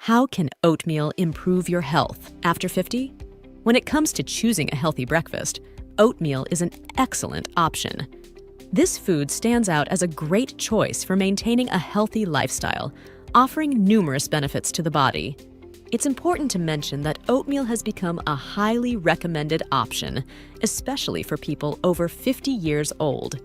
How can oatmeal improve your health after 50? When it comes to choosing a healthy breakfast, oatmeal is an excellent option. This food stands out as a great choice for maintaining a healthy lifestyle, offering numerous benefits to the body. It's important to mention that oatmeal has become a highly recommended option, especially for people over 50 years old.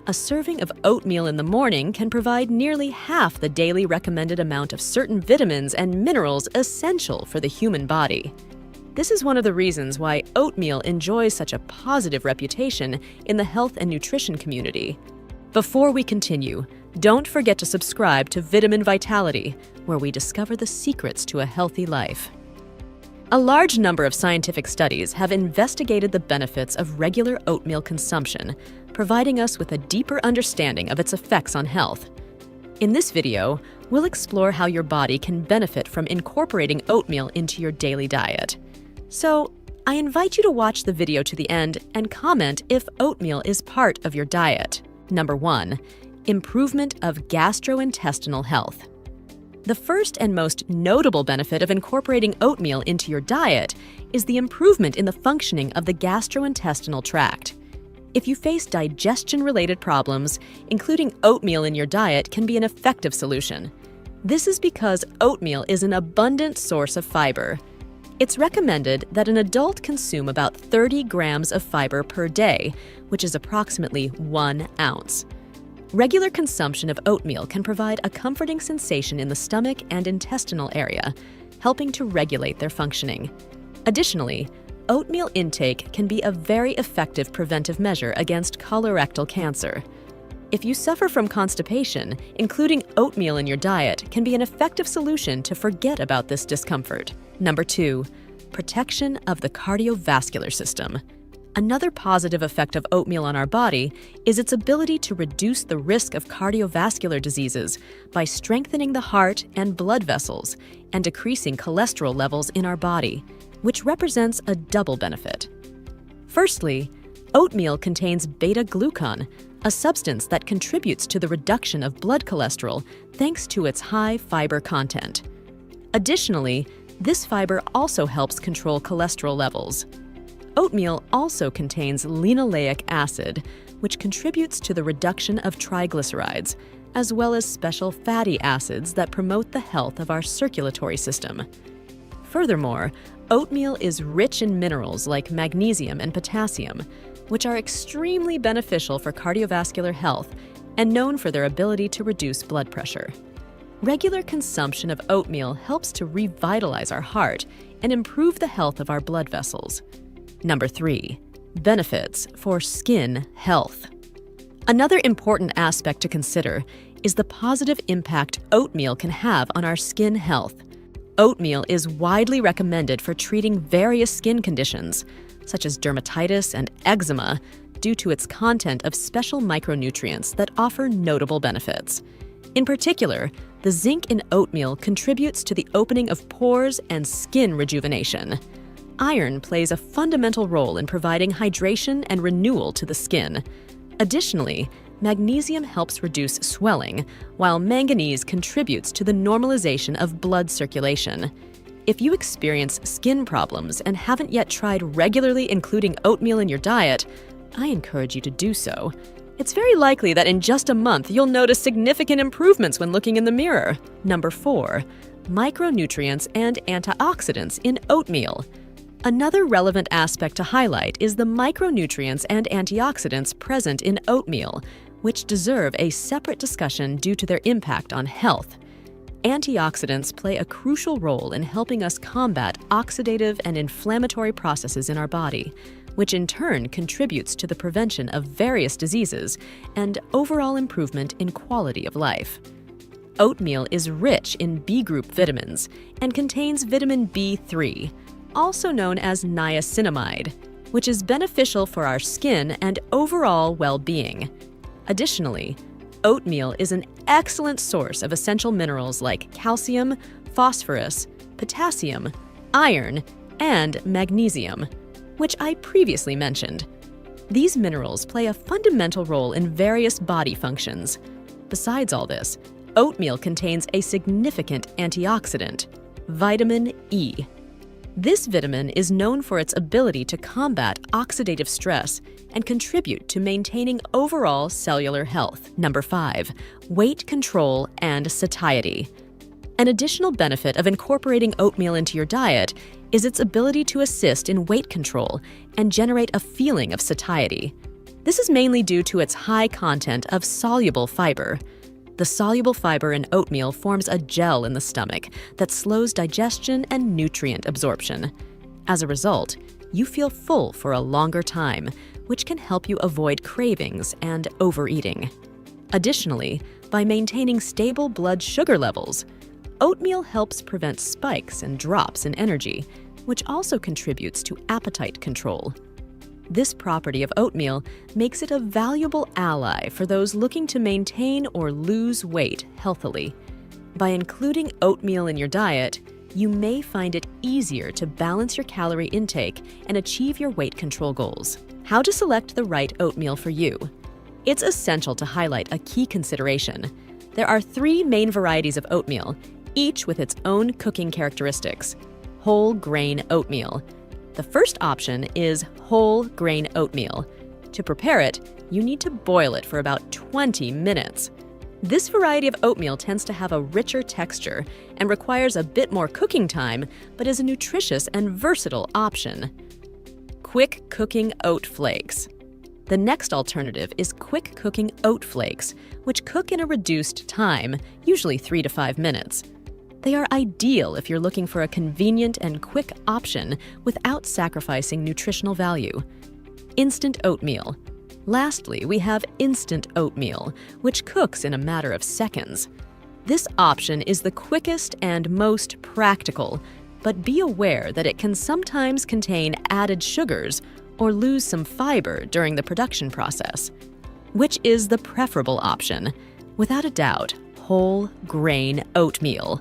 A serving of oatmeal in the morning can provide nearly half the daily recommended amount of certain vitamins and minerals essential for the human body. This is one of the reasons why oatmeal enjoys such a positive reputation in the health and nutrition community. Before we continue, don't forget to subscribe to Vitamin Vitality, where we discover the secrets to a healthy life. A large number of scientific studies have investigated the benefits of regular oatmeal consumption, providing us with a deeper understanding of its effects on health. In this video, we'll explore how your body can benefit from incorporating oatmeal into your daily diet. So, I invite you to watch the video to the end and comment if oatmeal is part of your diet. Number 1. Improvement of gastrointestinal health. The first and most notable benefit of incorporating oatmeal into your diet is the improvement in the functioning of the gastrointestinal tract. If you face digestion-related problems, including oatmeal in your diet can be an effective solution. This is because oatmeal is an abundant source of fiber. It's recommended that an adult consume about 30 grams of fiber per day, which is approximately 1 ounce. Regular consumption of oatmeal can provide a comforting sensation in the stomach and intestinal area, helping to regulate their functioning. Additionally, oatmeal intake can be a very effective preventive measure against colorectal cancer. If you suffer from constipation, including oatmeal in your diet can be an effective solution to forget about this discomfort. Number 2. Protection of the cardiovascular system. Another positive effect of oatmeal on our body is its ability to reduce the risk of cardiovascular diseases by strengthening the heart and blood vessels and decreasing cholesterol levels in our body, which represents a double benefit. Firstly, oatmeal contains beta-glucan, a substance that contributes to the reduction of blood cholesterol thanks to its high fiber content. Additionally, this fiber also helps control cholesterol levels. Oatmeal also contains linoleic acid, which contributes to the reduction of triglycerides, as well as special fatty acids that promote the health of our circulatory system. Furthermore, oatmeal is rich in minerals like magnesium and potassium, which are extremely beneficial for cardiovascular health and known for their ability to reduce blood pressure. Regular consumption of oatmeal helps to revitalize our heart and improve the health of our blood vessels. Number 3. Benefits for skin health. Another important aspect to consider is the positive impact oatmeal can have on our skin health. Oatmeal is widely recommended for treating various skin conditions, such as dermatitis and eczema, due to its content of special micronutrients that offer notable benefits. In particular, the zinc in oatmeal contributes to the opening of pores and skin rejuvenation. Iron plays a fundamental role in providing hydration and renewal to the skin. Additionally, magnesium helps reduce swelling, while manganese contributes to the normalization of blood circulation. If you experience skin problems and haven't yet tried regularly including oatmeal in your diet, I encourage you to do so. It's very likely that in just a month you'll notice significant improvements when looking in the mirror. Number 4. Micronutrients and antioxidants in oatmeal. Another relevant aspect to highlight is the micronutrients and antioxidants present in oatmeal, which deserve a separate discussion due to their impact on health. Antioxidants play a crucial role in helping us combat oxidative and inflammatory processes in our body, which in turn contributes to the prevention of various diseases and overall improvement in quality of life. Oatmeal is rich in B group vitamins and contains vitamin B3, also known as niacinamide, which is beneficial for our skin and overall well-being. Additionally, oatmeal is an excellent source of essential minerals like calcium, phosphorus, potassium, iron, and magnesium, which I previously mentioned. These minerals play a fundamental role in various body functions. Besides all this, Oatmeal contains a significant antioxidant, vitamin E. This vitamin is known for its ability to combat oxidative stress and contribute to maintaining overall cellular health. Number 5, weight control and satiety. An additional benefit of incorporating oatmeal into your diet is its ability to assist in weight control and generate a feeling of satiety. This is mainly due to its high content of soluble fiber. The soluble fiber in oatmeal forms a gel in the stomach that slows digestion and nutrient absorption. As a result, you feel full for a longer time, which can help you avoid cravings and overeating. Additionally, by maintaining stable blood sugar levels, oatmeal helps prevent spikes and drops in energy, which also contributes to appetite control. This property of oatmeal makes it a valuable ally for those looking to maintain or lose weight healthily. By including oatmeal in your diet, you may find it easier to balance your calorie intake and achieve your weight control goals. How to select the right oatmeal for you? It's essential to highlight a key consideration. There are 3 main varieties of oatmeal, each with its own cooking characteristics. Whole grain oatmeal. The first option is whole grain oatmeal. To prepare it, you need to boil it for about 20 minutes. This variety of oatmeal tends to have a richer texture and requires a bit more cooking time, but is a nutritious and versatile option. Quick cooking oat flakes. The next alternative is quick cooking oat flakes, which cook in a reduced time, usually 3 to 5 minutes. They are ideal if you're looking for a convenient and quick option without sacrificing nutritional value. Instant oatmeal. Lastly, we have instant oatmeal, which cooks in a matter of seconds. This option is the quickest and most practical, but be aware that it can sometimes contain added sugars or lose some fiber during the production process. Which is the preferable option? Without a doubt, whole grain oatmeal.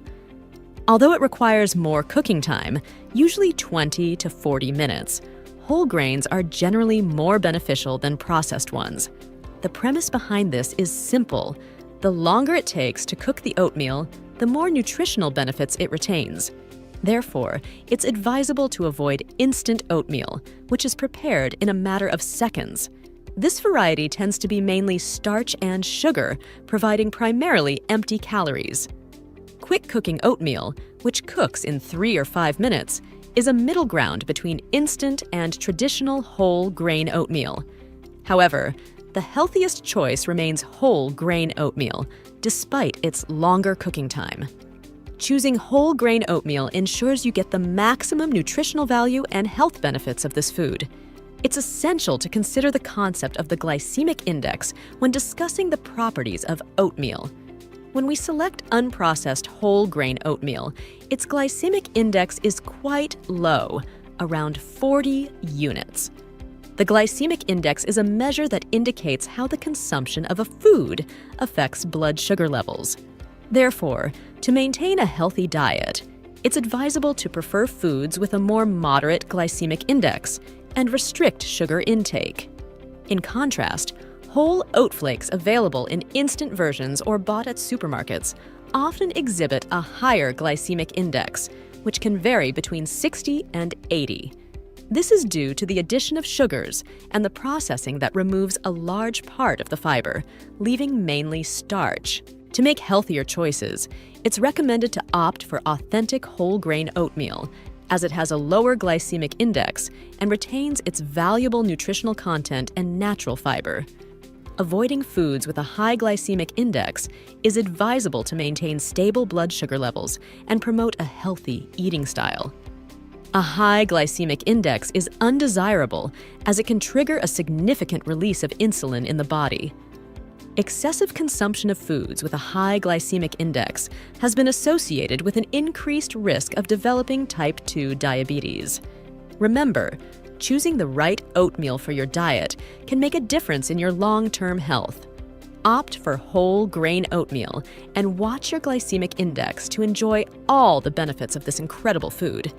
Although it requires more cooking time, usually 20 to 40 minutes, whole grains are generally more beneficial than processed ones. The premise behind this is simple. The longer it takes to cook the oatmeal, the more nutritional benefits it retains. Therefore, it's advisable to avoid instant oatmeal, which is prepared in a matter of seconds. This variety tends to be mainly starch and sugar, providing primarily empty calories. Quick cooking oatmeal, which cooks in 3 or 5 minutes, is a middle ground between instant and traditional whole grain oatmeal. However, the healthiest choice remains whole grain oatmeal, despite its longer cooking time. Choosing whole grain oatmeal ensures you get the maximum nutritional value and health benefits of this food. It's essential to consider the concept of the glycemic index when discussing the properties of oatmeal. When we select unprocessed whole grain oatmeal, its glycemic index is quite low, around 40 units. The glycemic index is a measure that indicates how the consumption of a food affects blood sugar levels. Therefore, to maintain a healthy diet, it's advisable to prefer foods with a more moderate glycemic index and restrict sugar intake. In contrast, whole oat flakes available in instant versions or bought at supermarkets often exhibit a higher glycemic index, which can vary between 60 and 80. This is due to the addition of sugars and the processing that removes a large part of the fiber, leaving mainly starch. To make healthier choices, it's recommended to opt for authentic whole grain oatmeal, as it has a lower glycemic index and retains its valuable nutritional content and natural fiber. Avoiding foods with a high glycemic index is advisable to maintain stable blood sugar levels and promote a healthy eating style. A high glycemic index is undesirable as it can trigger a significant release of insulin in the body. Excessive consumption of foods with a high glycemic index has been associated with an increased risk of developing type 2 diabetes. Remember, choosing the right oatmeal for your diet can make a difference in your long-term health. Opt for whole grain oatmeal and watch your glycemic index to enjoy all the benefits of this incredible food.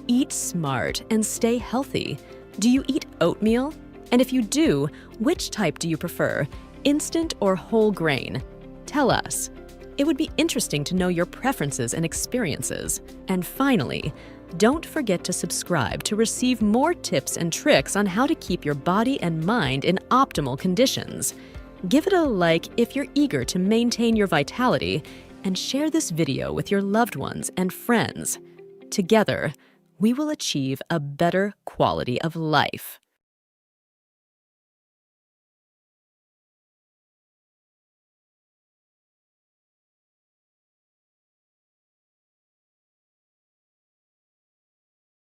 Eat smart and stay healthy. Do you eat oatmeal? And if you do, which type do you prefer, instant or whole grain? Tell us. It would be interesting to know your preferences and experiences. And finally, don't forget to subscribe to receive more tips and tricks on how to keep your body and mind in optimal conditions. Give it a like if you're eager to maintain your vitality, and share this video with your loved ones and friends. Together, we will achieve a better quality of life.